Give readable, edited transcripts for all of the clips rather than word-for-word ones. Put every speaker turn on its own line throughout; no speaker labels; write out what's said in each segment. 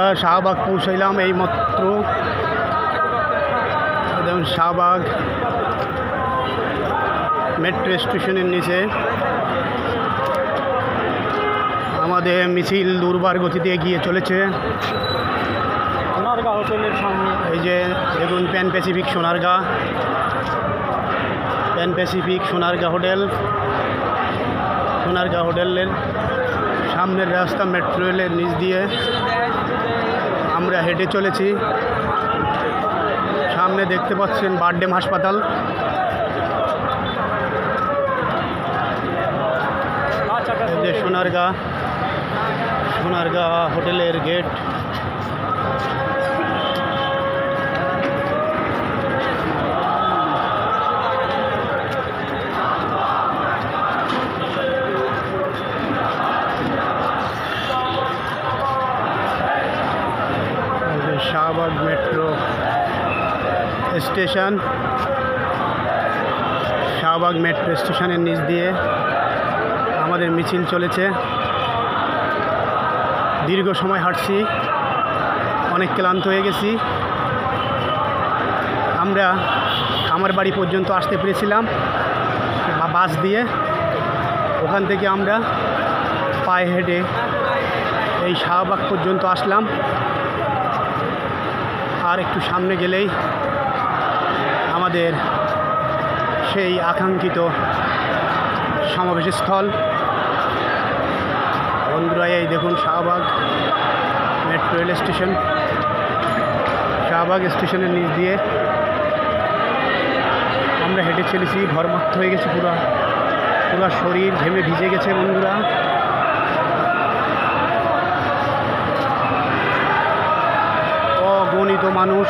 আমরা শাহবাগ পৌঁছাইলাম এইমাত্র। একদম শাহবাগ মেট্রো স্টেশনের নিচে আমাদের মিছিল দুর্বার গতিতে এগিয়ে চলেছে।
সোনারগাঁ হোটেলের সামনে
এই যে দেখুন pan Pacific Sonargaon, pan Pacific Sonargaon hotel. Sonargaon হোটেলের সামনের রাস্তা মেট্রো রেলের নিচ দিয়ে আমরা হেঁটে চলেছি। সামনে দেখতে পাচ্ছেন বারডেম হাসপাতাল। এই যে সোনারগাঁ হোটেলের gate. Shahbag metro station, Shahbag metro স্টেশনের নিচ দিয়ে আমাদের মিছিল চলেছে। দীর্ঘ সময় হাঁটছি, অনেক ক্লান্ত হয়ে গেছি। আমরা আমার বাড়ি পর্যন্ত আসতে পেরেছিলাম বাস দিয়ে, ওখান থেকে আমরা পায়ে হেঁটে এই শাহবাগ পর্যন্ত আসলাম। আর একটু সামনে গেলেই আমাদের সেই আকাঙ্ক্ষিত সমাবেশ স্থল। বন্ধুরা এই দেখুন Shahbag metro rail station. Shahbag স্টেশনের নিচ দিয়ে আমরা হেঁটে চলেছি। ঘরমাক্ত হয়ে গেছে, পুরা শরীর ঘেমে ভিজে গেছে বন্ধুরা। অগণিত মানুষ,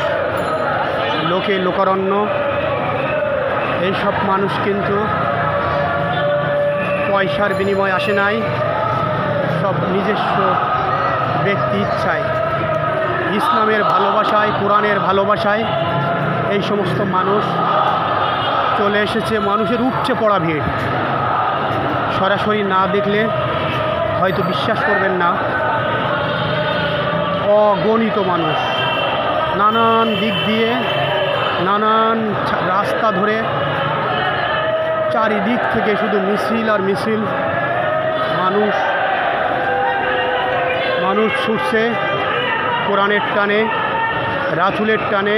লোকে লোকারণ্য। এইসব মানুষ কিন্তু পয়সার বিনিময়ে আসে নাই, সব নিজস্ব ব্যক্তি ইচ্ছায়, ইসলামের ভালোবাসায়, কোরআনের ভালোবাসায় এই সমস্ত মানুষ চলে এসেছে। মানুষের উপচে পড়া ভিড়, সরাসরি না দেখলে হয়তো বিশ্বাস করবেন না। অগণিত মানুষ নানান দিক দিয়ে, নানান রাস্তা ধরে, চারিদিক থেকে শুধু মিছিল আর মিছিল। মানুষ ছুটছে কোরআনের টানে, রাসূলের টানে,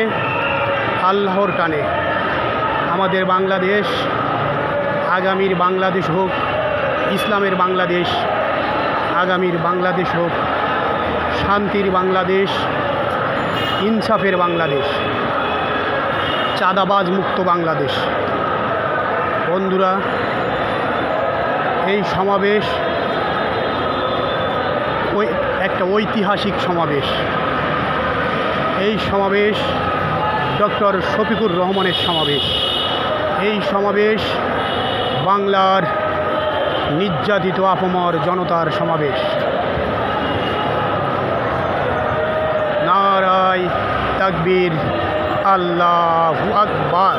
আল্লাহর টানে। আমাদের বাংলাদেশ আগামীর বাংলাদেশ হোক, ইসলামের বাংলাদেশ আগামীর বাংলাদেশ হোক, শান্তির বাংলাদেশ, ইনসাফের বাংলাদেশ, চাঁদাবাজ মুক্ত বাংলাদেশ। বন্ধুরা এই সমাবেশ একটা ঐতিহাসিক সমাবেশ। এই সমাবেশ ডক্টর শফিকুর রহমানের সমাবেশ। এই সমাবেশ বাংলার নির্যাতিত আপামর জনতার সমাবেশ। নারায়ে তাকবীর, আল্লাহু আকবার।